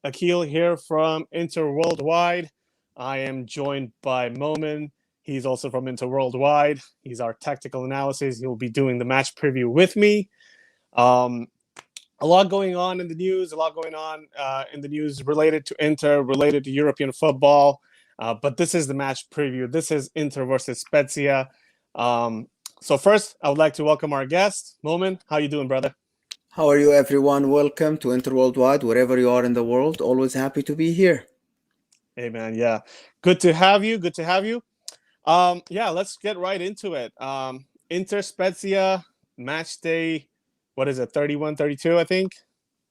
Akil here from Inter Worldwide. I am joined by Momin. He's also from Inter Worldwide. He's our tactical analysis. He'll be doing the match preview with me. Um, a lot going on in the news, related to Inter, related to European football. But this is the match preview. This is Inter versus Spezia. So first, I would like to welcome our guest, Momin. How you doing, brother? How are you, everyone? Welcome to Inter Worldwide, wherever you are in the world. Always happy to be here. Hey, man. Yeah, good to have you. Good to have you. Yeah, let's get right into it. Inter Spezia match day. What is it? 31, 32, I think.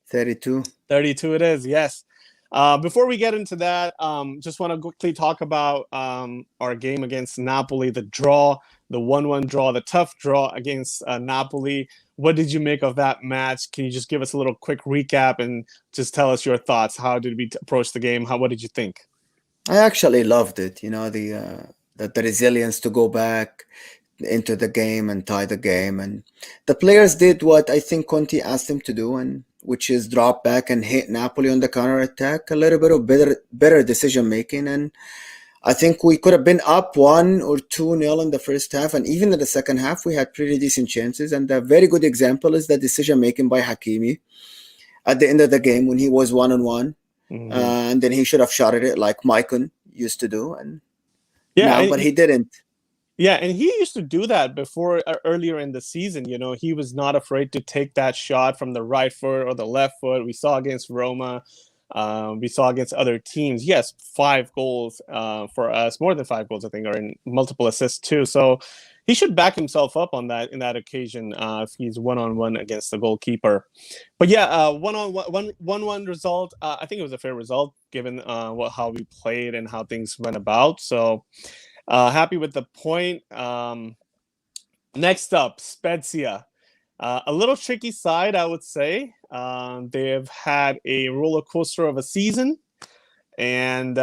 32. 32 it is, yes. Before we get into that, just want to quickly talk about our game against Napoli, the draw, the 1-1 draw, the tough draw against Napoli. What did you make of that match? Can you just give us a little quick recap and just tell us your thoughts? How did we approach the game? What did you think? I actually loved it. The resilience to go back into the game and tie the game, and the players did what I think Conte asked them to do, and which is drop back and hit Napoli on the counter attack. A little bit of better decision making, and I think we could have been up 1 or 2-0 in the first half, and even in the second half, we had pretty decent chances. And a very good example is the decision making by Hakimi at the end of the game when he was 1-on-1, and then he should have shot at it like Maicon used to do, and Yeah, but he didn't. Yeah, and he used to do that before earlier in the season. You know, he was not afraid to take that shot from the right foot or the left foot. We saw against Roma. We saw against other teams. Yes, 5 goals for us, more than 5 goals, I think, or in multiple assists too. So he should back himself up on that in that occasion if he's 1-on-1 against the goalkeeper. But yeah, 1-1 result. I think it was a fair result given how we played and how things went about. So. Happy with the point. Next up, Spezia. A little tricky side, I would say. They've had a roller coaster of a season. And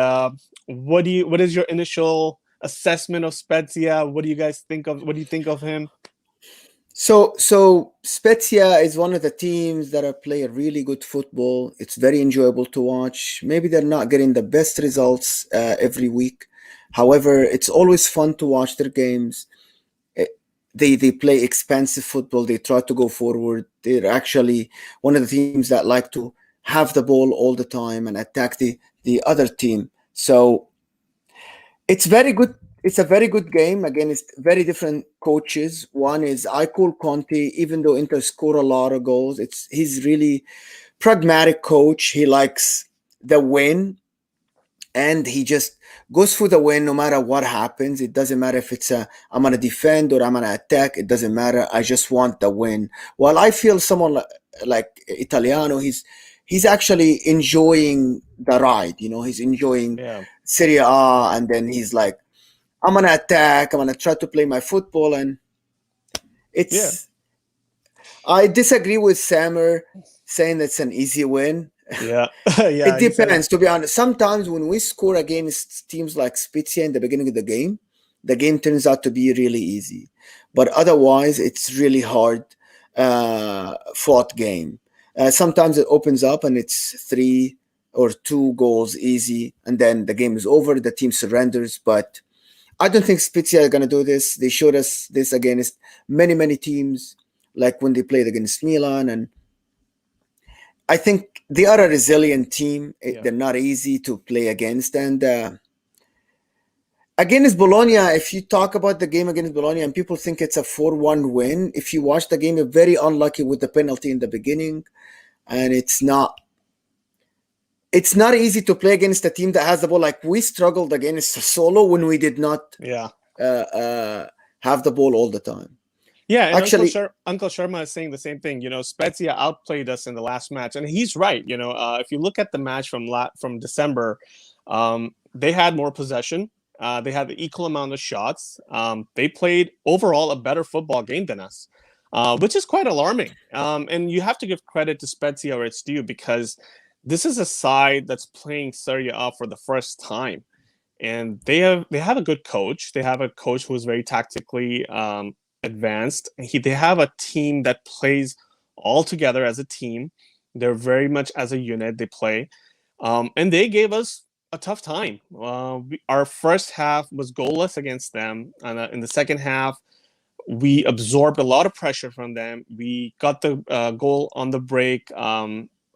what is your initial assessment of Spezia? What do you guys think of? What do you think of him? So Spezia is one of the teams that are play a really good football. It's very enjoyable to watch. Maybe they're not getting the best results every week. However, it's always fun to watch their games. They play expansive football. They try to go forward. They're actually one of the teams that like to have the ball all the time and attack the other team. So it's very good. It's a very good game against very different coaches. One is I call Conte, even though Inter score a lot of goals. He's really pragmatic coach. He likes the win, and he just goes for the win no matter what happens. It doesn't matter if I'm gonna defend or I'm gonna attack. It doesn't matter. I just want the win. While I feel someone like Italiano, he's actually enjoying the ride. He's enjoying Serie A, and then he's like, I'm gonna attack. I'm gonna try to play my football, and it's. Yeah. I disagree with Samer saying that's an easy win. Yeah, It depends, to be honest. Sometimes when we score against teams like Spezia in the beginning of the game turns out to be really easy. But otherwise, it's really hard fought game. Sometimes it opens up and it's 3 or 2 goals easy, and then the game is over. The team surrenders. But I don't think Spezia are going to do this. They showed us this against many teams, like when they played against Milan, and I think they are a resilient team. They're not easy to play against. And against Bologna, if you talk about the game against Bologna and people think it's a 4-1 win, if you watch the game, you're very unlucky with the penalty in the beginning. And it's not easy to play against a team that has the ball. Like we struggled against Sassuolo when we did not have the ball all the time. Yeah, and actually, Uncle Sharma is saying the same thing. Spezia outplayed us in the last match, and he's right. If you look at the match from December, they had more possession. They had the equal amount of shots. They played overall a better football game than us, which is quite alarming. And you have to give credit to Spezia where it's due, because this is a side that's playing Serie A for the first time, and they have a good coach. They have a coach who is very tactically advanced. They have a team that plays all together as a team. They're very much as a unit. They play. And they gave us a tough time. Our first half was goalless against them, and in the second half, we absorbed a lot of pressure from them. We got the goal on the break.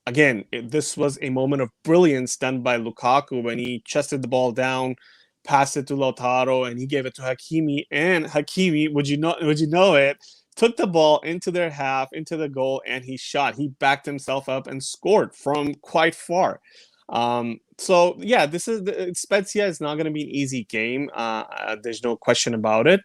Again, this was a moment of brilliance done by Lukaku when he chested the ball down, passed it to Lautaro, and he gave it to Hakimi. And Hakimi, would you know it, took the ball into their half, into the goal, and he shot. He backed himself up and scored from quite far. So yeah, Spezia is not going to be an easy game. There's no question about it.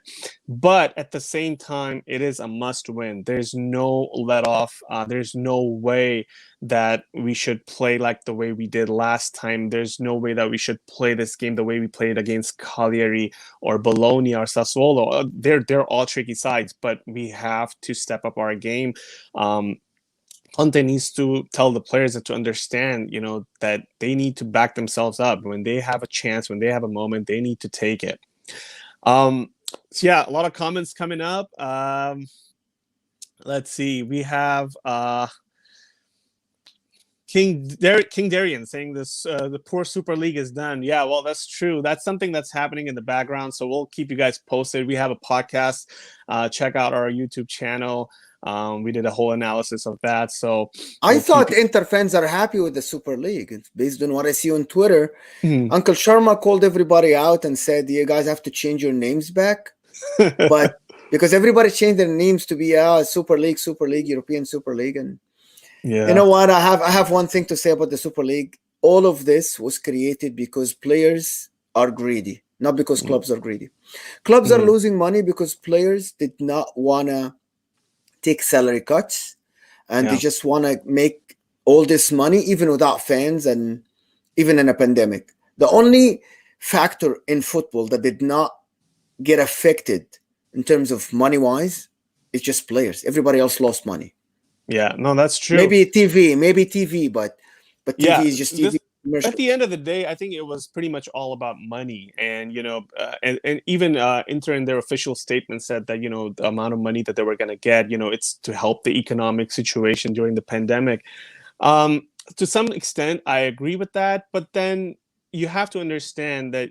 But at the same time, it is a must win. There's no let off. There's no way that we should play like the way we did last time. There's no way that we should play this game the way we played against Cagliari or Bologna or Sassuolo. They're all tricky sides, but we have to step up our game. Conte needs to tell the players to understand, that they need to back themselves up. When they have a chance, when they have a moment, they need to take it. So yeah, a lot of comments coming up. Let's see. We have King Darian saying this: the poor Super League is done. Yeah, well, that's true. That's something that's happening in the background. So we'll keep you guys posted. We have a podcast. Check out our YouTube channel. We did a whole analysis of that. So I thought Inter fans are happy with the Super League. It's based on what I see on Twitter. Uncle Sharma called everybody out and said, "You guys have to change your names back." But because everybody changed their names to be Super League, European Super League, and you know what? I have one thing to say about the Super League. All of this was created because players are greedy, not because clubs are greedy. Clubs are losing money because players did not wanna take salary cuts, and they just want to make all this money even without fans and even in a pandemic. The only factor in football that did not get affected in terms of money wise is just players. Everybody else lost money. Yeah, no, that's true. Maybe TV, but TV is just TV. At the end of the day, I think it was pretty much all about money, and and even Inter in their official statement said that the amount of money that they were going to get, it's to help the economic situation during the pandemic. To some extent, I agree with that, but then you have to understand that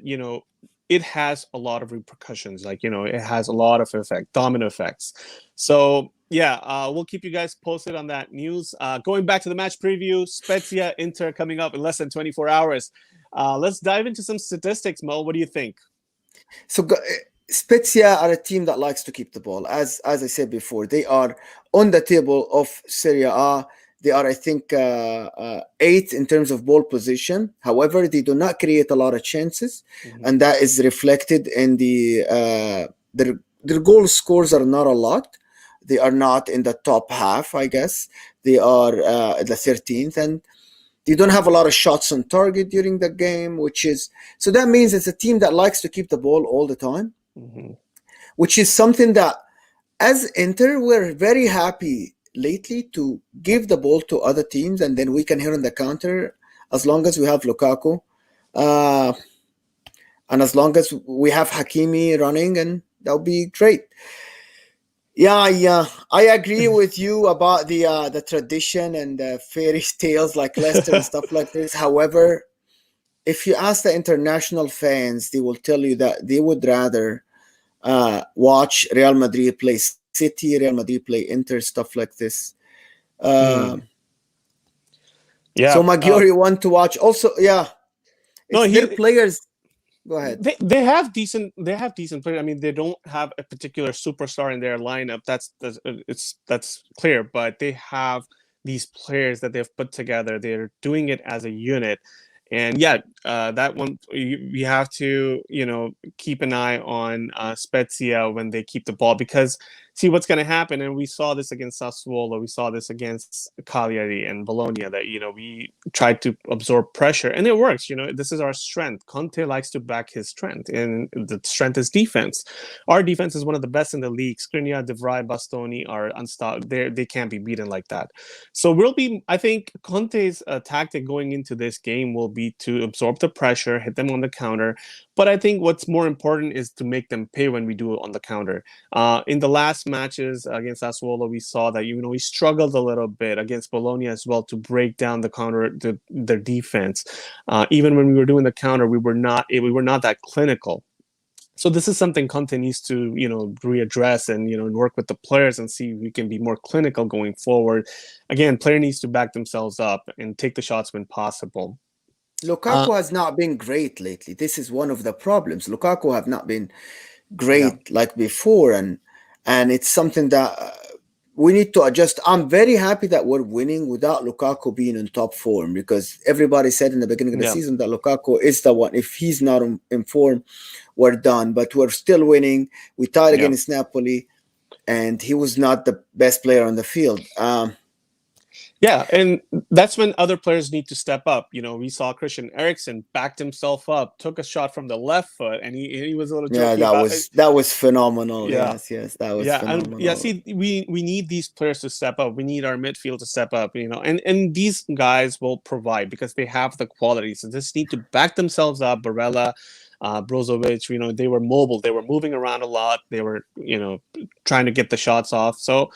it has a lot of repercussions. Like it has a lot of domino effects. So yeah, we'll keep you guys posted on that news. Going back to the match preview, Spezia Inter coming up in less than 24 hours. Let's dive into some statistics, Mo. What do you think? So Spezia are a team that likes to keep the ball. As I said before, they are on the table of Serie A. They are, I think, 8th in terms of ball position. However, they do not create a lot of chances, and that is reflected in their goal scores are not a lot. They are not in the top half, I guess. They are the 13th, and they don't have a lot of shots on target during the game, so that means it's a team that likes to keep the ball all the time, which is something that, as Inter, we're very happy lately to give the ball to other teams, and then we can hit on the counter as long as we have Lukaku, and as long as we have Hakimi running, and that'll be great. Yeah, I agree with you about the tradition and the fairy tales like Leicester and stuff like this. However, if you ask the international fans, they will tell you that they would rather watch Real Madrid play City, Real Madrid play Inter, stuff like this. Yeah. So Maggiore want to watch also. Yeah, their players. Go ahead. They have decent players. I mean, they don't have a particular superstar in their lineup. That's clear. But they have these players that they've put together. They're doing it as a unit. And yeah, that one we have to keep an eye on Spezia when they keep the ball, because see what's going to happen. And we saw this against Sassuolo, we saw this against Cagliari and Bologna, that we tried to absorb pressure, and it works. This is our strength. Conte likes to back his strength, and the strength is defense. Our defense is one of the best in the league. Skriniar, De Vrij, Bastoni are unstoppable. They can't be beaten like that. So I think Conte's tactic going into this game will be to absorb the pressure, hit them on the counter. But I think what's more important is to make them pay when we do it on the counter. In the last matches against Sassuolo, we saw that we struggled a little bit against Bologna as well to break down their defense. Even when we were doing the counter, we were not that clinical. So this is something Conte needs to readdress and work with the players and see if we can be more clinical going forward. Again, player needs to back themselves up and take the shots when possible. Lukaku has not been great lately. This is one of the problems. Lukaku have not been great like before, and it's something that we need to adjust. I'm very happy that we're winning without Lukaku being in top form, because everybody said in the beginning of the season that Lukaku is the one. If he's not in form, we're done. But we're still winning. We tied against Napoli, and he was not the best player on the field. Yeah, and that's when other players need to step up. We saw Christian Eriksen backed himself up, took a shot from the left foot, and he was a little jokey about it. That was phenomenal. Yeah. Yes, that was phenomenal. See, we need these players to step up. We need our midfield to step up, and these guys will provide because they have the qualities. So just need to back themselves up. Barella, Brozovic, they were mobile. They were moving around a lot. They were, trying to get the shots off. So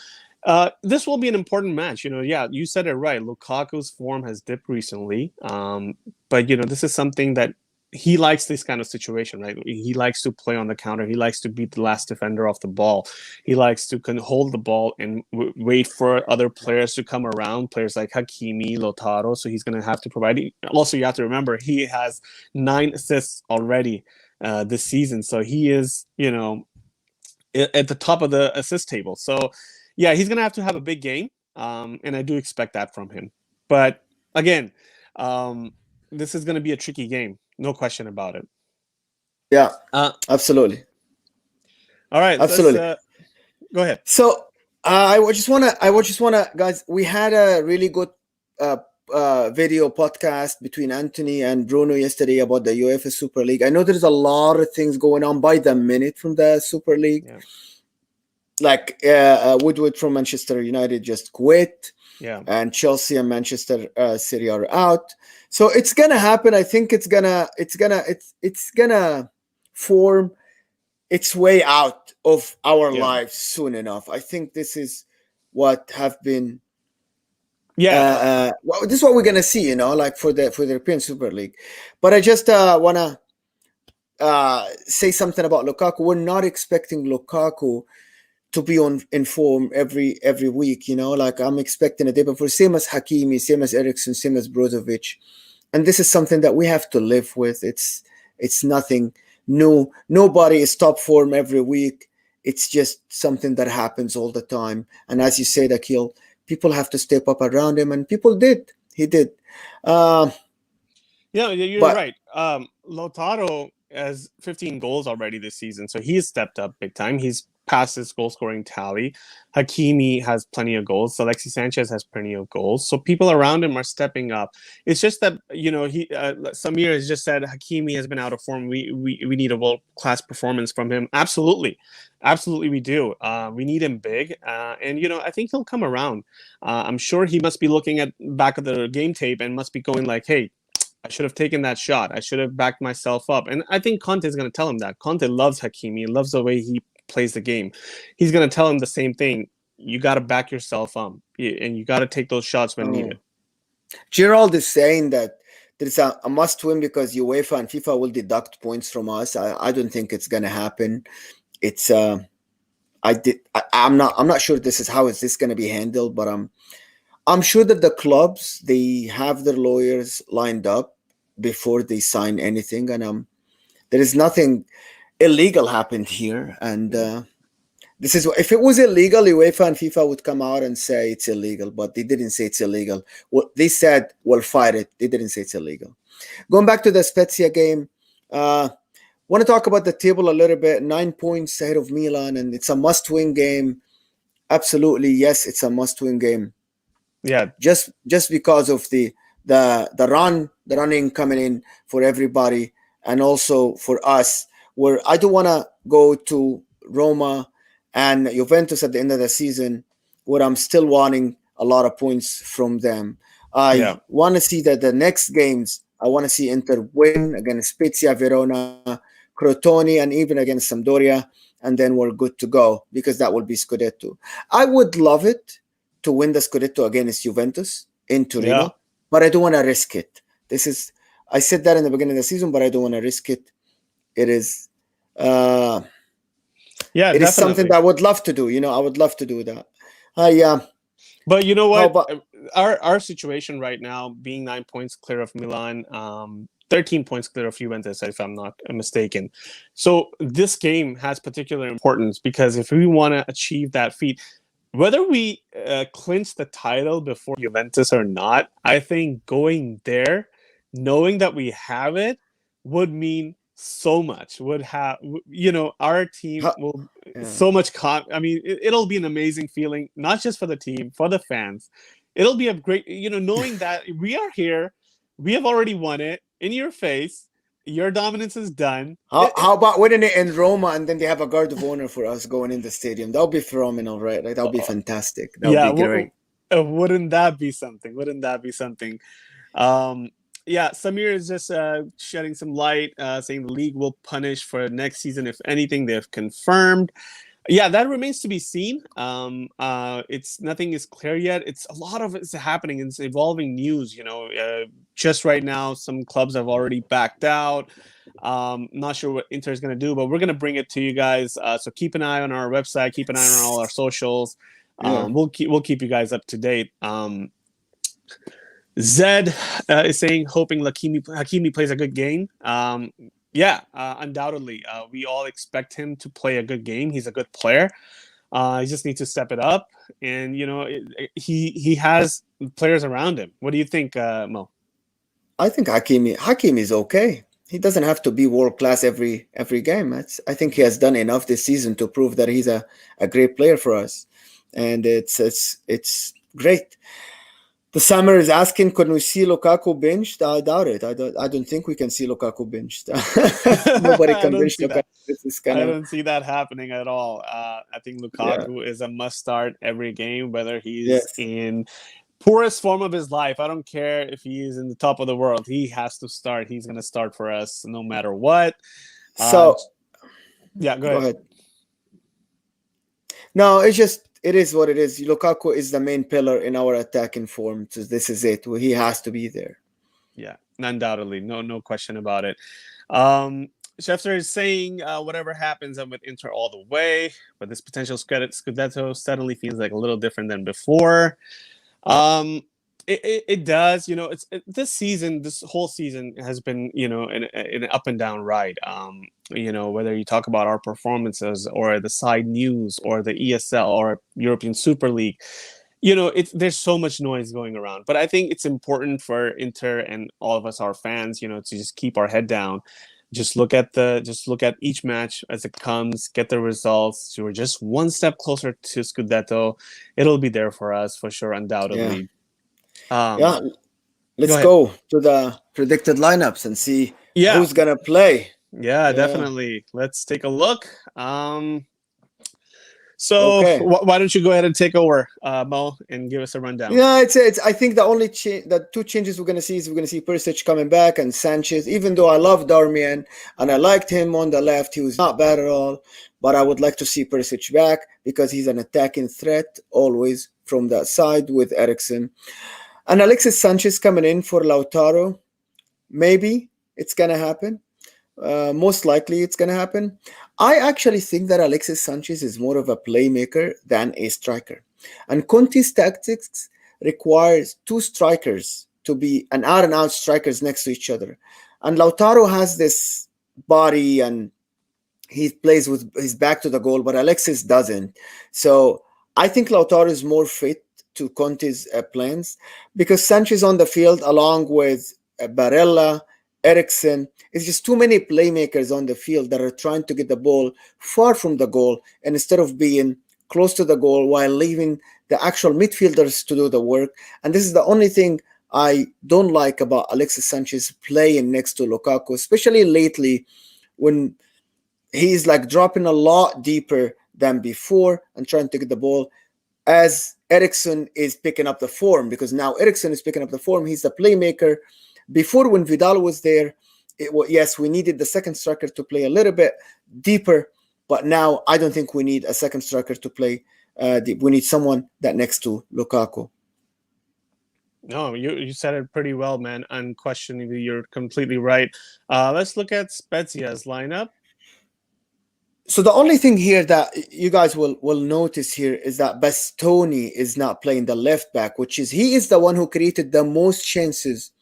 this will be an important match. You said it right. Lukaku's form has dipped recently. But this is something that he likes, this kind of situation, right? He likes to play on the counter. He likes to beat the last defender off the ball. He likes to hold the ball and wait for other players to come around, players like Hakimi, Lautaro. So he's going to have to provide. Also, you have to remember, he has 9 assists already this season. So he is, at the top of the assist table. So, yeah, he's going to have a big game, and I do expect that from him. But, again, this is going to be a tricky game. No question about it. Yeah, absolutely. All right. Absolutely. Go ahead. So I just wanna, guys. We had a really good video podcast between Anthony and Bruno yesterday about the UEFA Super League. I know there's a lot of things going on by the minute from the Super League. Yeah. Like Woodward from Manchester United just quit. Yeah. And Chelsea and Manchester City are out. So it's gonna happen. I think it's gonna form its way out of our lives soon enough. I think this is what have been. Well, this is what we're gonna see. Like for the European Super League. But I just wanna say something about Lukaku. We're not expecting Lukaku to be in form every week, like I'm expecting a day before, same as Hakimi, same as Eriksen, same as Brozovic. And this is something that we have to live with. It's nothing new. Nobody is top form every week. It's just something that happens all the time. And as you said, Akil, people have to step up around him, and people did. He did. You're right. Lautaro has 15 goals already this season, so he's stepped up big time. He's past his goal scoring tally. Hakimi has plenty of goals. Alexis Sanchez has plenty of goals. So people around him are stepping up. It's just that Samir has just said Hakimi has been out of form. We need a world class performance from him. Absolutely, we do. We need him big, and I think he'll come around. I'm sure he must be looking at back of the game tape and must be going like, hey, I should have taken that shot. I should have backed myself up. And I think Conte is going to tell him that. Conte loves Hakimi, loves the way he plays the game. He's going to tell him the same thing. You got to back yourself up, and you got to take those shots when needed. Gerald is saying that there's a must win because UEFA and FIFA will deduct points from us. I don't think it's going to happen. It's I'm not sure this is how is this going to be handled, but I'm sure that the clubs, they have their lawyers lined up before they sign anything, and there is nothing illegal happened here. And this is, if it was illegal, UEFA and FIFA would come out and say it's illegal, but they didn't say it's illegal. Well, they said we'll fight it. They didn't say it's illegal. Going back to the Spezia game, want to talk about the table a little bit. 9 points ahead of Milan, and it's a must-win game. Absolutely, yes, it's a must-win game. Yeah, just because of the running coming in for everybody, and also for us, where I don't want to go to Roma and Juventus at the end of the season, where I'm still wanting a lot of points from them. I want to see that the next games, I want to see Inter win against Spezia, Verona, Crotone, and even against Sampdoria, and then we're good to go because that will be Scudetto. I would love it to win the Scudetto against Juventus in Yeah. Torino, but I don't want to risk it. I said that in the beginning of the season, but I don't want to risk it. It is, uh, Yeah, it is something definitely. that I would love to do. I would love to do that. Yeah. But you know How what? about Our situation right now, being 9 points clear of Milan, 13 points clear of Juventus, if I'm not mistaken. So this game has particular importance because if we want to achieve that feat, whether we clinch the title before Juventus or not, I think going there, knowing that we have it, would mean so much. Would have our team how, will yeah. so much. I mean, it'll be an amazing feeling, not just for the team, for the fans. It'll be a great, knowing that we are here, we have already won it in your face. Your dominance is done. How about winning it in Roma and then they have a guard of honor for us going in the stadium? That would be phenomenal, right? Like, that would be fantastic. That would Yeah, be great. wouldn't that be something? Wouldn't that be something? Um, yeah, Samir is just shedding some light, saying the league will punish for next season if anything. They've confirmed. Yeah, that remains to be seen. It's nothing is clear yet. It's a lot of it's happening. It's evolving news. Just right now, some clubs have already backed out. Not sure what Inter is going to do, but we're going to bring it to you guys. So keep an eye on our website. Keep an eye on all our socials. Yeah. We'll keep you guys up to date. Zed is saying, hoping Hakimi plays a good game. Yeah, undoubtedly. We all expect him to play a good game. He's a good player. He just needs to step it up, and he has players around him. What do you think, Mo? I think Hakimi is okay. He doesn't have to be world class every game. I think he has done enough this season to prove that he's a great player for us, and it's great. The summer is asking, can we see Lukaku benched? I doubt it. I don't think we can see Lukaku benched. Nobody I can don't bench see Lukaku. that. This is I kind of don't see that happening at all. I think yeah. Lukaku is a must start every game, whether he's Yes. in poorest form of his life. I don't care if he is in the top of the world. He has to start. He's going to start for us no matter what. So Yeah, go go ahead. ahead. No, it is what it is. Lukaku is the main pillar in our attacking form. So this is it. He has to be there. Yeah, undoubtedly. No question about it. Schefter is saying, whatever happens, I'm with Inter all the way, but this potential Scudetto suddenly feels like a little different than before. It does. This whole season has been, an up and down ride. Whether you talk about our performances or the side news or the ESL or European Super League, there's so much noise going around. But I think it's important for Inter and all of us, our fans, to just keep our head down. Just look at each match as it comes, get the results. So we're just one step closer to Scudetto. It'll be there for us for sure, Yeah. undoubtedly. Yeah. Go Let's ahead. go to the predicted lineups and see Yeah, who's gonna play. yeah, Yeah. definitely. Let's take a look. So Okay. why don't you go ahead and take over, Mo, and give us a rundown? Yeah, it's. I think the only the two changes we're gonna see is we're gonna see Perisic coming back and Sanchez. Even though I love Darmian and I liked him on the left, he was not bad at all. But I would like to see Perisic back because he's an attacking threat always from that side with Eriksen. And Alexis Sanchez coming in for Lautaro. Maybe it's gonna happen. Most likely it's gonna happen. I actually think that Alexis Sanchez is more of a playmaker than a striker. And Conte's tactics requires two strikers to be an out and out strikers next to each other. And Lautaro has this body and he plays with his back to the goal, but Alexis doesn't. So I think Lautaro is more fit to Conte's plans because Sanchez on the field along with Barella, Eriksen, it's just too many playmakers on the field that are trying to get the ball far from the goal and instead of being close to the goal while leaving the actual midfielders to do the work. And this is the only thing I don't like about Alexis Sanchez playing next to Lukaku, especially lately when he's like dropping a lot deeper than before and trying to get the ball as Eriksen is picking up the form because now Eriksen is picking up the form. He's the playmaker. Before when Vidal was there, yes, we needed the second striker to play a little bit deeper, but now I don't think we need a second striker to play deep. We need someone that next to Lukaku. No, you said it pretty well, man. Unquestionably, you're completely right. Let's look at Spezia's lineup. So the only thing here that you guys will notice here is that Bastoni is not playing the left back, which is he is the one who created the most chances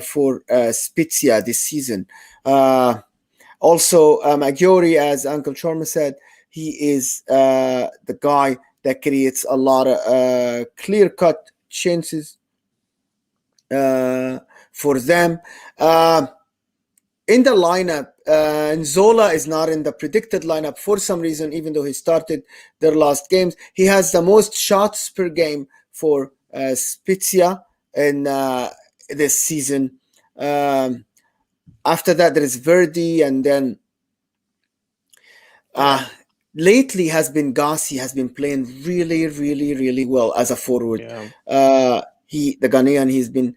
for Spezia this season. Also, Maggiore, as Uncle Sharma said, he is the guy that creates a lot of clear-cut chances for them. In the lineup, Nzola is not in the predicted lineup for some reason, even though he started their last games. He has the most shots per game for Spezia in this season. After that, there is Verdi, and then lately has been Gassi has been playing really, really, really well as a forward. Yeah. The Ghanaian, he's been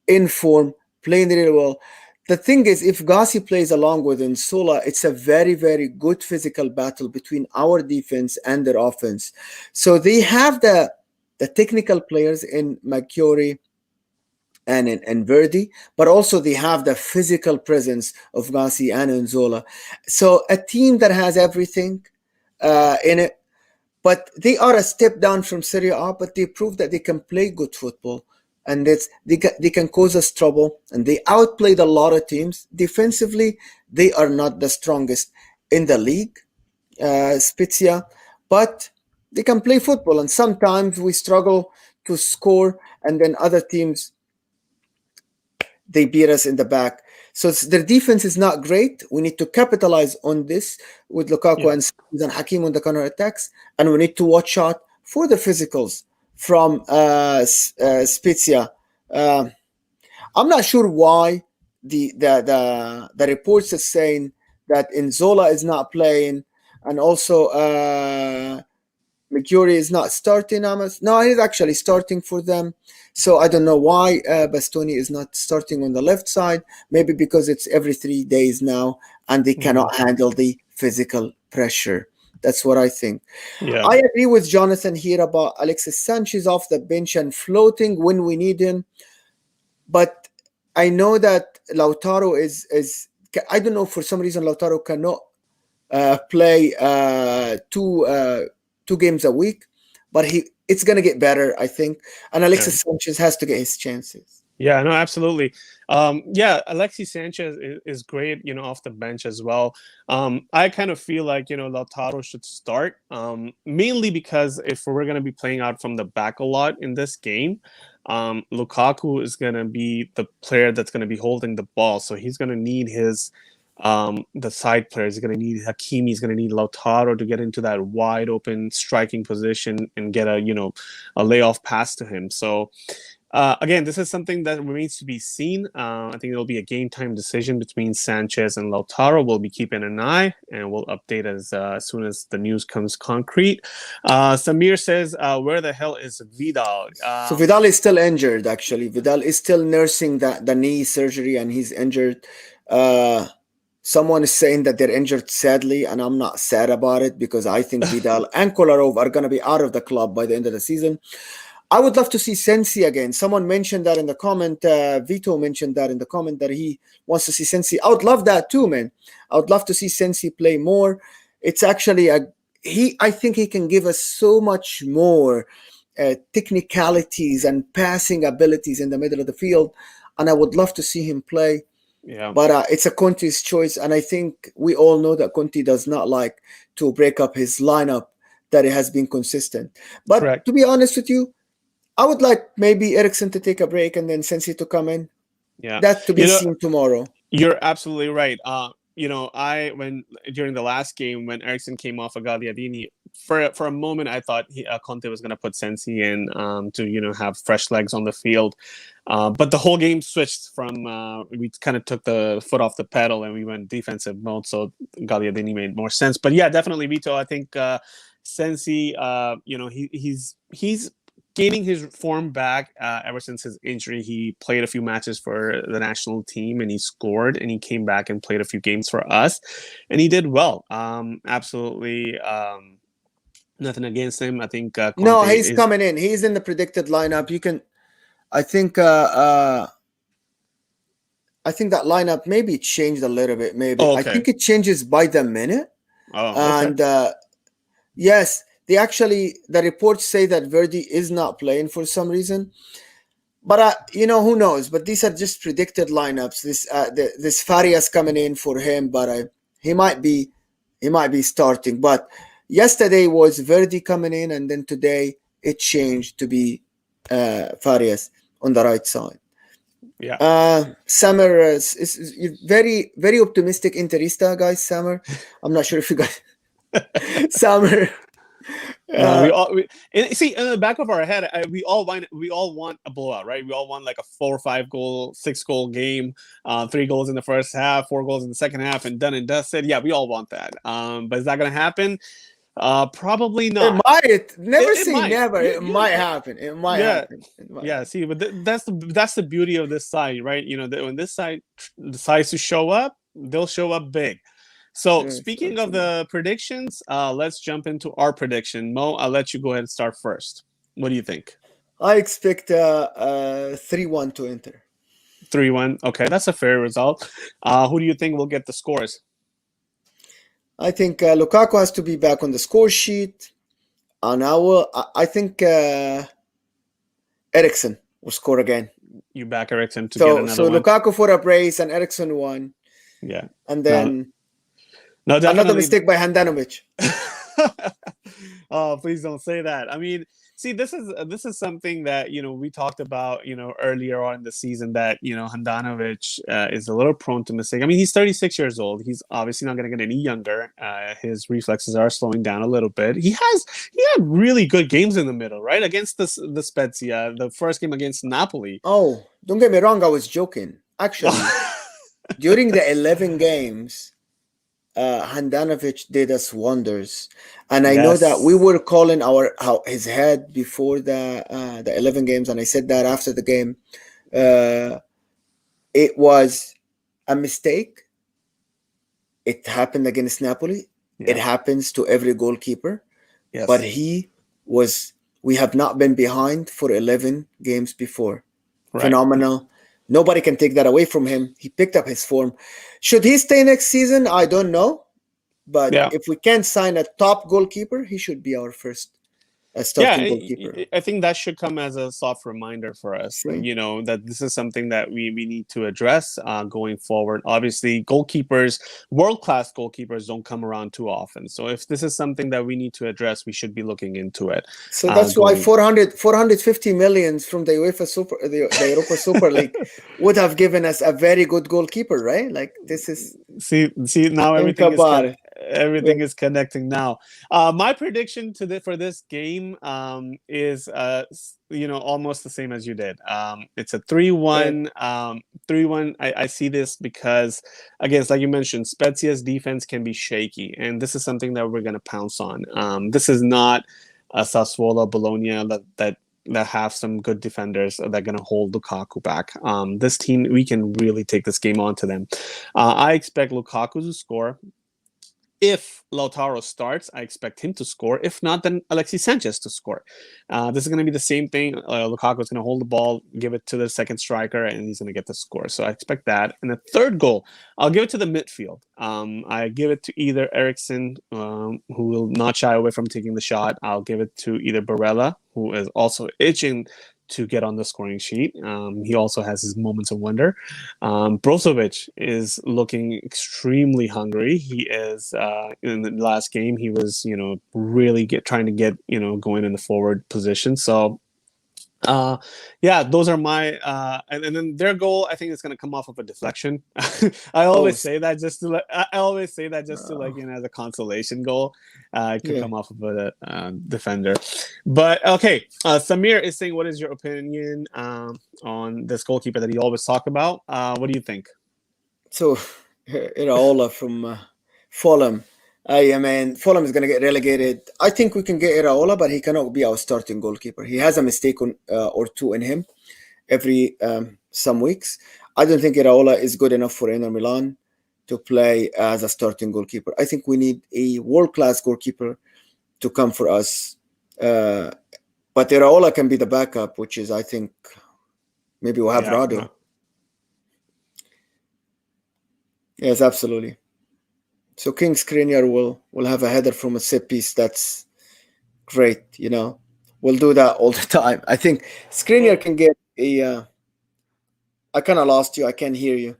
in form, playing really well. The thing is, if Gassi plays along with Nsola, it's a very, very good physical battle between our defense and their offense. So they have the technical players in Maggiore and in Verdi, but also they have the physical presence of Gassi and Nzola. So a team that has everything in it, but they are a step down from Serie A, but they prove that they can play good football. And they can cause us trouble, and they outplayed a lot of teams. Defensively, they are not the strongest in the league, Spezia, but they can play football. And sometimes we struggle to score, and then other teams, they beat us in the back. So their defense is not great. We need to capitalize on this with Lukaku and Hakim on the counter attacks, and we need to watch out for the physicals from Spezia. I'm not sure why the reports are saying that Nzola is not playing, and also Maggiore is not starting. No, he's actually starting for them. So I don't know why Bastoni is not starting on the left side. Maybe because it's every 3 days now, and they cannot handle the physical pressure. That's what I think. Yeah. I agree with Jonathan here about Alexis Sanchez off the bench and floating when we need him. But I know that Lautaro is I don't know, for some reason Lautaro cannot play two games a week, but it's going to get better, I think. And Alexis Sanchez has to get his chances. Yeah, no, absolutely. Alexis Sanchez is great, off the bench as well. I kind of feel like, Lautaro should start, mainly because if we're going to be playing out from the back a lot in this game, Lukaku is going to be the player that's going to be holding the ball. So he's going to need the side players. He's going to need Hakimi. He's going to need Lautaro to get into that wide open striking position and get a layoff pass to him. So, again, this is something that remains to be seen. I think it'll be a game time decision between Sanchez and Lautaro. We'll be keeping an eye, and we'll update as soon as the news comes concrete. Samir says, where the hell is Vidal? So Vidal is still injured, actually. Vidal is still nursing the knee surgery, and he's injured. Someone is saying that they're injured sadly, and I'm not sad about it because I think Vidal and Kolarov are going to be out of the club by the end of the season. I would love to see Sensi again. Someone mentioned that in the comment. Vito mentioned that in the comment that he wants to see Sensi. I would love that too, man. I would love to see Sensi play more. It's actually I think he can give us so much more technicalities and passing abilities in the middle of the field, and I would love to see him play. Yeah. But it's a Conte's choice, and I think we all know that Conte does not like to break up his lineup that it has been consistent. But Correct. To be honest with you, I would like maybe Eriksen to take a break and then Sensi to come in. Yeah, that to be seen tomorrow. You're absolutely right. When during the last game when Eriksen came off of Gagliardini, for a moment I thought Conte was going to put Sensi in to have fresh legs on the field, but the whole game switched from we kind of took the foot off the pedal and we went defensive mode. So Gagliardini made more sense. But yeah, definitely Vito. I think Sensi, he's gaining his form back ever since his injury. He played a few matches for the national team and he scored, and he came back and played a few games for us, and he did well. Absolutely. Nothing against him. I think No, Conte he's is coming in. He's in the predicted lineup. You can, I think, I think that lineup maybe changed a little bit. Maybe oh, I okay. think it changes by the minute. Oh, okay. And yes, the reports say that Verdi is not playing for some reason. But who knows? But these are just predicted lineups. This Farias coming in for him, but he might be starting. But yesterday was Verdi coming in, and then today it changed to be Farias on the right side. Yeah. Summer is very very optimistic Interista guys. Summer, I'm not sure if you guys Summer. No, and see in the back of our head, we all want a blowout, right? We all want like a 4 or 5 goal, 6 goal game, 3 goals in the first half, 4 goals in the second half, and done and dusted. Yeah, we all want that. But is that going to happen? Probably It not. might. Never It say might. never. Yeah, It might happen. It might yeah, happen. It might yeah. happen. See, but that's the beauty of this side, right? When this side decides to show up, they'll show up big. So Yes, speaking of absolutely. the predictions, let's jump into our prediction. Mo, I'll let you go ahead and start first. What do you think? I expect 3-1 to Inter. 3-1. Okay, that's a fair result. Who do you think will get the scores? I think Lukaku has to be back on the score sheet. And I think Eriksen will score again. You back Ericsson to get another So one? Lukaku for a brace and Eriksen one. Yeah. And No, then no, another definitely. mistake by Handanovic. Oh, please don't say that. I mean, see, this is something that we talked about earlier on in the season, that Handanovic is a little prone to mistake. I mean, he's 36 years old. He's obviously not going to get any younger. His reflexes are slowing down a little bit. He had really good games in the middle, right? Against the Spezia, the first game against Napoli. Oh, don't get me wrong. I was joking. Actually, during the 11 games, Handanovic did us wonders, and I know that we Yes. were calling his head before the 11 games, and I said that after the game, it was a mistake. It happened against Napoli. It Yeah. happens to every goalkeeper, but Yes. we have not been behind for 11 games before. Right. Phenomenal. Nobody can take that away from him. He picked up his form. Should he stay next season? I don't know. But Yeah. if we can sign a top goalkeeper, he should be our first Yeah, starting goalkeeper. I think that should come as a soft reminder for us, See? that this is something that we need to address going forward. Obviously, world-class goalkeepers don't come around too often. So if this is something that we need to address, we should be looking into it. So that's why Going 450 millions from the the Europa Super League would have given us a very good goalkeeper, right? Like this is see now think about it. everything is connecting now. My prediction for this game is almost the same as you did. It's a 3-1. 3-1. I see this because, again, like you mentioned, Spezia's defense can be shaky, and this is something that we're going to pounce on. This is not a Sassuolo, Bologna that have some good defenders that are going to hold Lukaku back. This team, we can really take this game on to them. I expect Lukaku to score. If Lautaro starts, I expect him to score. If not, then Alexis Sanchez to score. This is going to be the same thing. Lukaku is going to hold the ball, give it to the second striker, and he's going to get the score. So I expect that. And the third goal, I'll give it to the midfield. I give it to either Eriksen, who will not shy away from taking the shot. I'll give it to either Barella, who is also itching to get on the scoring sheet. He also has his moments of wonder. Brozovic is looking extremely hungry. He is in the last game. He was really trying to get going in the forward position. So yeah, those are my and then their goal, I think, is going to come off of a deflection. I always say that just to as a consolation goal. It could come off of a defender. But okay, Samir is saying, what is your opinion on this goalkeeper that you always talk about? What do you think? So Iraola from Fulham. I mean, Fulham is going to get relegated. I think we can get Iraola, but he cannot be our starting goalkeeper. He has a mistake or two in him every some weeks. I don't think Iraola is good enough for Inter Milan to play as a starting goalkeeper. I think we need a world class goalkeeper to come for us. Uh, but Iraola can be the backup, which is, I think, maybe we'll have Yeah, Rado. no. Yes, absolutely. So King Skriniar will have a header from a set piece. That's great. We'll do that all the time. I think Skriniar Well, can get a. I kind of lost you. I can't hear you.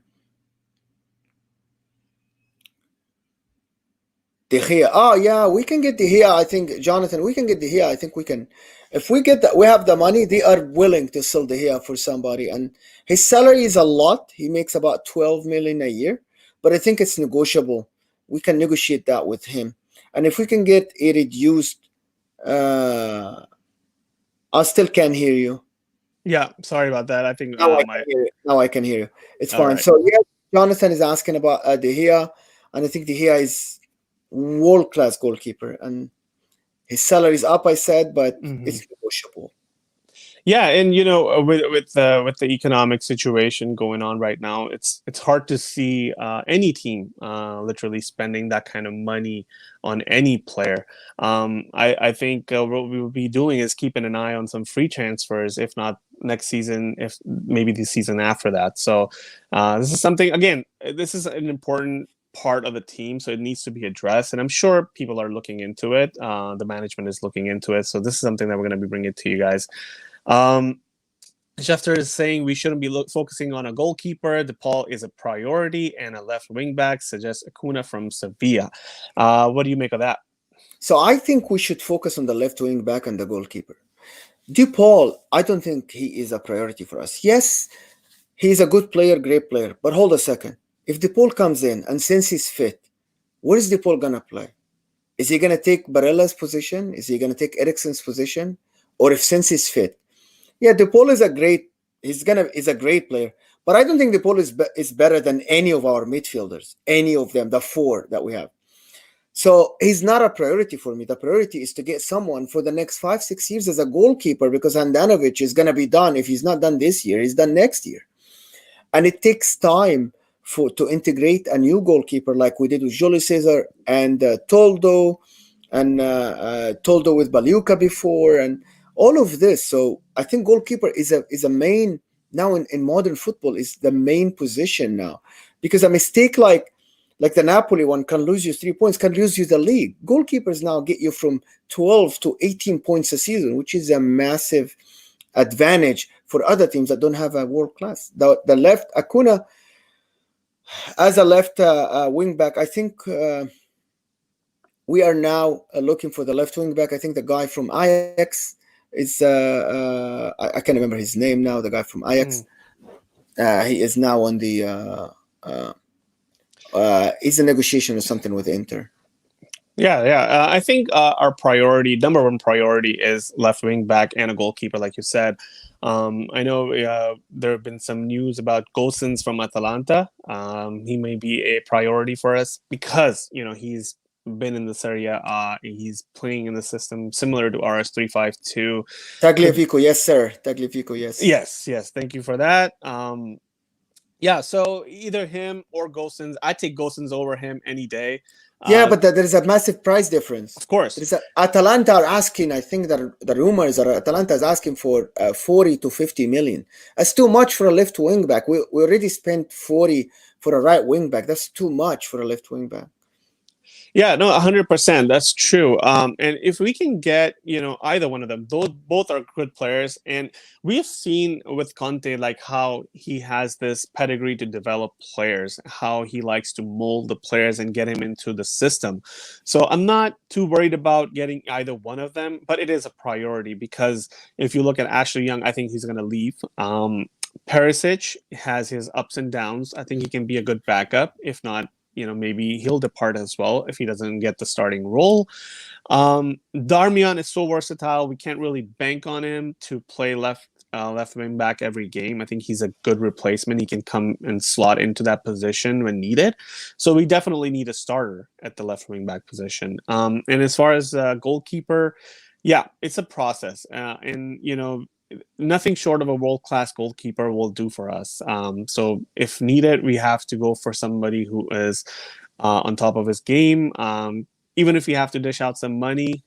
De Gea. Oh yeah, we can get De Gea. I think Jonathan, we can get De Gea. I think we can. If we get that, we have the money. They are willing to sell De Gea for somebody, and his salary is a lot. He makes about 12 million a year, but I think it's negotiable. We can negotiate that with him, and if we can get a reduced, uh, I still can't hear you. yeah, sorry about that. I think Now I can my hear you. Now I can hear you. It's all fine. right. So yeah, Jonathan is asking about De Gea, and I think De Gea is world class goalkeeper, and his salary is up. I said, but Mhm. it's negotiable. Yeah, and with the economic situation going on right now, it's hard to see any team literally spending that kind of money on any player. I think what we will be doing is keeping an eye on some free transfers, if not next season, if maybe the season after that. So this is something again. This is an important part of the team, so it needs to be addressed, and I'm sure people are looking into it. The management is looking into it, so this is something that we're going to be bringing to you guys. um, Schefter is saying we shouldn't be focusing on a goalkeeper. DePaul is a priority, and a left wing back suggests Acuna from Sevilla. What do you make of that? So I think we should focus on the left wing back and the goalkeeper. DePaul, I don't think he is a priority for us. Yes, he's a good player, great player. But hold a second. If DePaul comes in and since he's fit, where is DePaul gonna play? Is he gonna take Barella's position? Is he gonna take Ericsson's position? Or if since he's fit? Yeah, DePaul is a great. Is a great player, but I don't think DePaul is better than any of our midfielders, any of them, the four that we have. So he's not a priority for me. The priority is to get someone for the next 5, 6 years as a goalkeeper because Handanovic is going to be done. If he's not done this year, he's done next year. And it takes time to integrate a new goalkeeper like we did with Julius Caesar and Toldo and Toldo with Baliuka before and all of this. So I think goalkeeper is a main now in modern football is the main position now because a mistake like the Napoli one can lose you 3 points, can lose you the league. Goalkeepers now get you from 12 to 18 points a season, which is a massive advantage for other teams that don't have a world class. The left Acuna as a left wing back, I think we are now looking for the left wing back. I think the guy from Ajax is I can't remember his name now. The guy from Ajax, Mm. he is now on the he's a negotiation or something with Inter. Yeah, yeah. I think our priority, number one priority, is left wing back and a goalkeeper, like you said. I know there have been some news about Gosens from Atalanta. He may be a priority for us because he's been in this area. He's playing in the system similar to RS-352. Could Tagliafico, yes, sir. Tagliafico, yes. Yes, yes. Thank you for that. Yeah. So either him or Gosens. I take Gosens over him any day. Yeah, Uh, but there is a massive price difference. of course. There is Atalanta are asking. I think that the rumors are Atalanta is asking for 40 to 50 million. That's too much for a left wing back. We already spent 40 for a right wing back. That's too much for a left wing back. Yeah, no, 100%. That's true. And if we can get, either one of them, those both are good players. And we've seen with Conte, like how he has this pedigree to develop players, how he likes to mold the players and get him into the system. So I'm not too worried about getting either one of them, but it is a priority because if you look at Ashley Young, I think he's going to leave. Perisic has his ups and downs. I think he can be a good backup, if not maybe he'll depart as well if he doesn't get the starting role. Darmian is so versatile. We can't really bank on him to play left left wing back every game. I think he's a good replacement. He can come and slot into that position when needed. So we definitely need a starter at the left wing back position. And as far as goalkeeper, yeah, it's a process, and nothing short of a world-class goalkeeper will do for us. So if needed, we have to go for somebody who is on top of his game. Even if we have to dish out some money,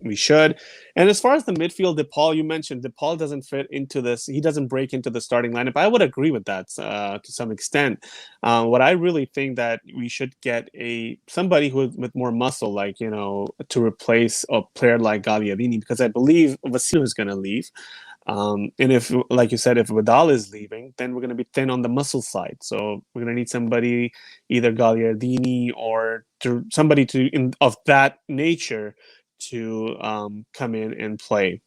we should. And as far as the midfield, DePaul, you mentioned DePaul doesn't fit into this. He doesn't break into the starting lineup. I would agree with that to some extent. What I really think that we should get somebody with more muscle, like to replace a player like Gagliardini, because I believe Vassino is going to leave. And if, like you said, if Vidal is leaving, then we're going to be thin on the muscle side. So we're going to need somebody, either Gagliardini or somebody of that nature to come in and play.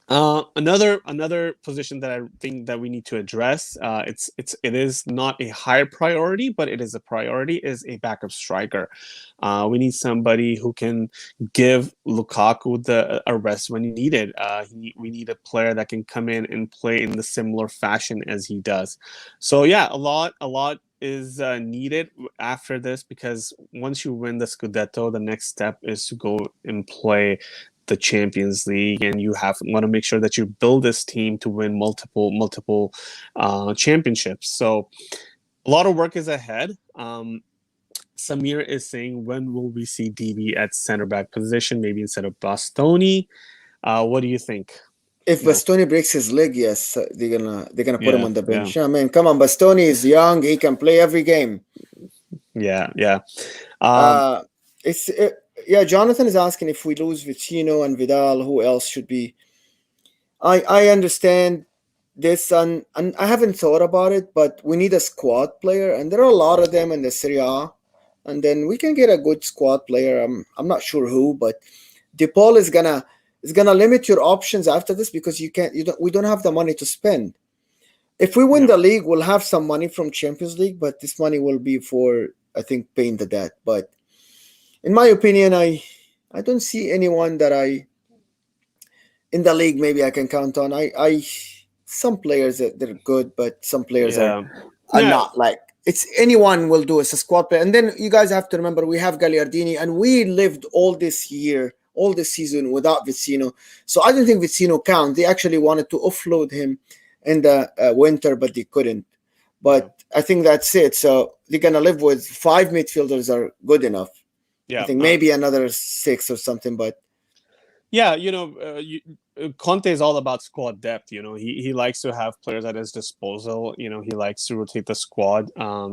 Another position that I think that we need to address, it is not a high priority, but it is a priority, is a backup striker. We need somebody who can give Lukaku a rest when he needed. We need a player that can come in and play in the similar fashion as he does. So yeah, a lot is needed after this, because once you win the Scudetto, the next step is to go and play the Champions League, and you want to make sure that you build this team to win multiple championships. So a lot of work is ahead. Samir is saying, when will we see DB at center back position, maybe instead of Bastoni? What do you think? If Bastoni breaks his leg, yes, they're gonna put him on the bench. Yeah. I mean, come on, Bastoni is young; he can play every game. Yeah. Jonathan is asking, if we lose Vicino and Vidal, who else should be? I understand this, and I haven't thought about it, but we need a squad player, and there are a lot of them in the Serie A, and then we can get a good squad player. I'm not sure who, but DePaul is gonna limit your options after this, because we don't have the money to spend. If we win the league, we'll have some money from Champions League, but this money will be for, I think, paying the debt. But in my opinion, I don't see anyone that in the league maybe I can count on. Some players that they're good, but some players are not. Like, it's anyone will do as a squad player. And then you guys have to remember, we have Gagliardini, and we lived all this season without Vicino. So I don't think Vicino counts. They actually wanted to offload him in the winter, but they couldn't. But I think that's it. So they're gonna live with 5 midfielders are good enough. I think maybe another 6 or something, but Conte is all about squad depth. He likes to have players at his disposal. He likes to rotate the squad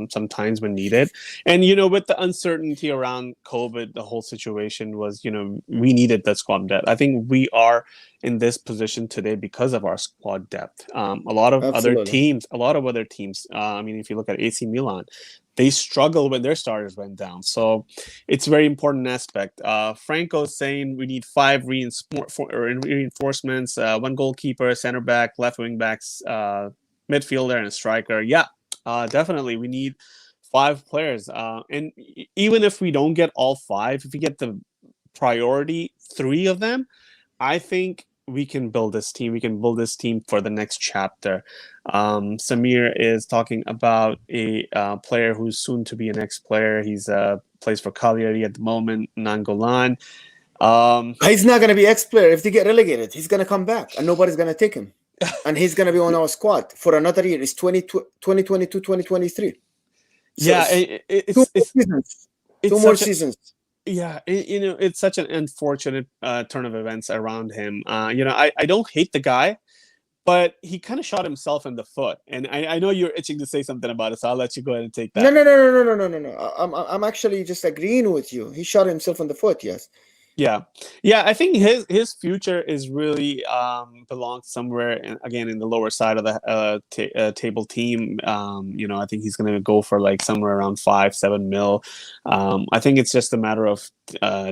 sometimes when needed. And with the uncertainty around COVID, the whole situation was, we needed that squad depth. I think we are in this position today because of our squad depth. A lot of other teams. I mean, if you look at AC Milan, they struggled when their starters went down. So it's a very important aspect. Franco's saying we need 5 reinforcements, 1 goalkeeper, center back, left wing backs, midfielder, and a striker. Yeah, definitely. We need 5 players. And even if we don't get all 5, if we get the priority 3 of them, I think we can build this team. We can build this team for the next chapter. Samir is talking about a player who's soon to be an ex-player. He's plays for Cagliari at the moment, Nangolan. He's not going to be ex-player. If they get relegated, he's going to come back, and nobody's going to take him. And he's going to be on our squad for another year. It's 2022, 2023. So it's 2 more seasons. Yeah, it's such an unfortunate turn of events around him. I don't hate the guy, but he kind of shot himself in the foot. And I know you're itching to say something about it, so I'll let you go ahead and take that. No. I'm actually just agreeing with you. He shot himself in the foot, yes. Yeah. I think his future is really belongs somewhere in the lower side of the table team. I think he's going to go for like somewhere around 5-7 mil. I think it's just a matter of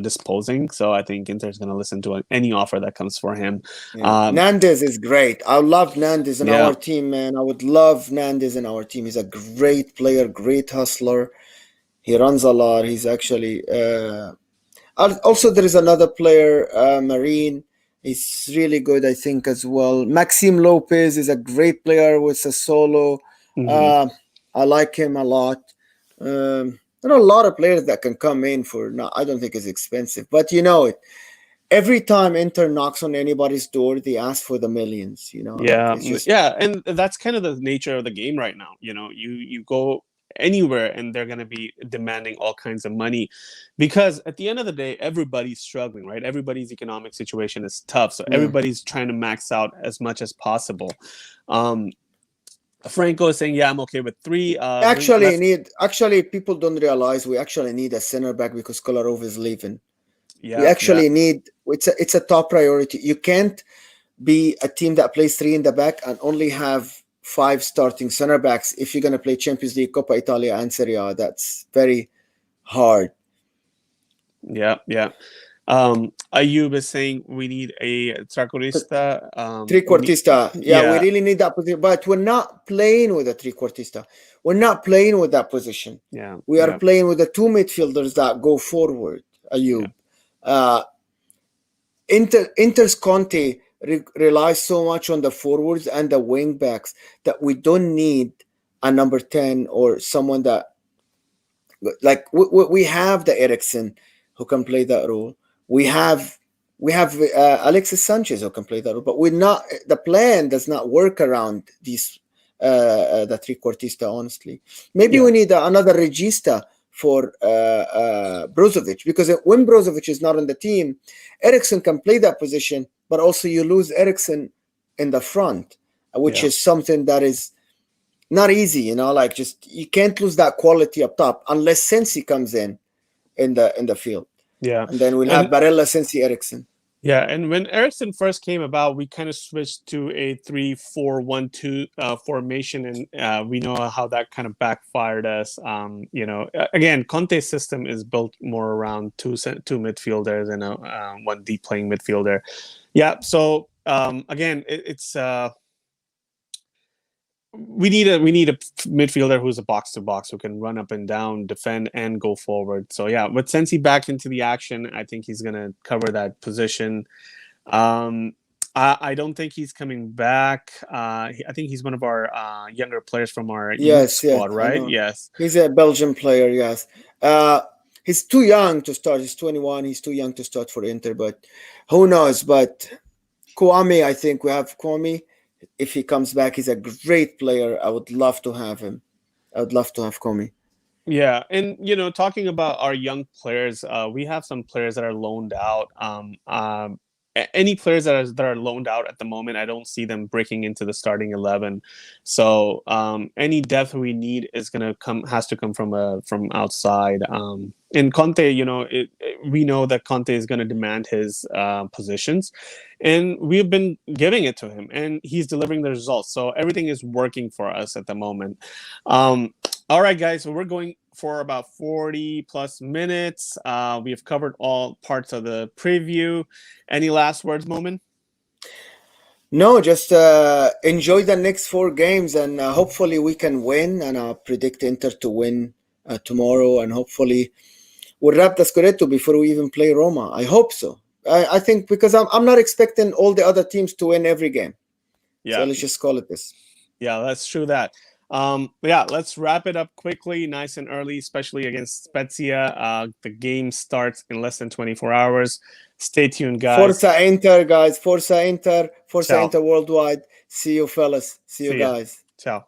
disposing. So I think Inter's going to listen to any offer that comes for him. Nandez is great. I love Nandez in our team, man. I would love Nandez in our team. He's a great player, great hustler. He runs a lot. He's actually. Also, there is another player, Marine. He's really good, I think, as well. Maxime Lopez is a great player with Sassuolo. Hmm. Uh, I like him a lot. There are a lot of players that can come in for. No, I don't think it's expensive, but you know it. Every time Inter knocks on anybody's door, they ask for the millions. You know, like Yeah, it's just yeah, and that's kind of the nature of the game right now. You go anywhere and they're going to be demanding all kinds of money, because at the end of the day, everybody's struggling, right? Everybody's economic situation is tough, so yeah. everybody's trying to max out as much as possible. Um, Franco is saying, "Yeah, I'm okay with three." Actually, Let's, people don't realize we actually need a center back because Kolarov is leaving. We yeah, yeah, actually need it's a top priority. You can't be a team that plays three in the back and only have five starting center backs if you're going to play Champions League, Coppa Italia, and Serie A. That's very hard. yeah, yeah. Ayub is saying we need a Tracorista. We need, Trequartista. Yeah, we yeah, really need that position, but we're not playing with a trequartista. We're not playing with that position. yeah, We are yeah, playing with the two midfielders that go forward, yeah, Ayub. Uh, Inter's Conte relies so much on the forwards and the wing backs that we don't need a number 10 or someone that like we have the Ericsson who can play that role. We have Alexis Sanchez who can play that role, but we're not. The plan does not work around these the trequartista. Honestly, maybe yeah, we need another regista for Brozovic, because when Brozovic is not on the team, Ericsson can play that position, but also you lose Ericsson in the front, which yeah. is something that is not easy, like just you can't lose that quality up top unless Sensi comes in the field. Yeah, And then we'll have and Barella, Sensi, Ericsson. yeah, and when Ericsson first came about, we kind of switched to a 3-4-1-2 formation, and we know how that kind of backfired us. Again, Conte's system is built more around two midfielders and one deep playing midfielder. Yeah, so again, it's we need a midfielder who's a box to box, who can run up and down, defend, and go forward. So yeah, with Sensi back into the action, I think he's gonna cover that position. Um, I don't think he's coming back. I think he's one of our younger players from our youth Yes, squad, I right? know. Yes. He's a Belgian player, yes. He's too young to start. He's 21. He's too young to start for Inter, but who knows? But Kwame, I think we have Kwame. If he comes back, he's a great player. I would love to have him. I would love to have Kwame. Yeah, and talking about our young players, we have some players that are loaned out. Any players that are loaned out at the moment, I don't see them breaking into the starting 11. So any depth we need has to come from outside. And Conte, we know that Conte is going to demand his positions, and we've been giving it to him, and he's delivering the results. So everything is working for us at the moment. All right, guys. So we're going for about 40 plus minutes. We have covered all parts of the preview. Any last words, Moment? No, just enjoy the next four games, and hopefully we can win. And I predict Inter to win tomorrow, and hopefully we'll wrap the Scudetto before we even play Roma. I hope so. I think because I'm not expecting all the other teams to win every game. So Yeah, let's just call it this. yeah, that's true. That. Yeah, let's wrap it up quickly, nice and early, especially against Spezia. The game starts in less than 24 hours. Stay tuned, guys. Forza Inter, guys. Forza Inter. Forza Ciao. Inter worldwide. See you, fellas. See you, See ya. guys. Ciao.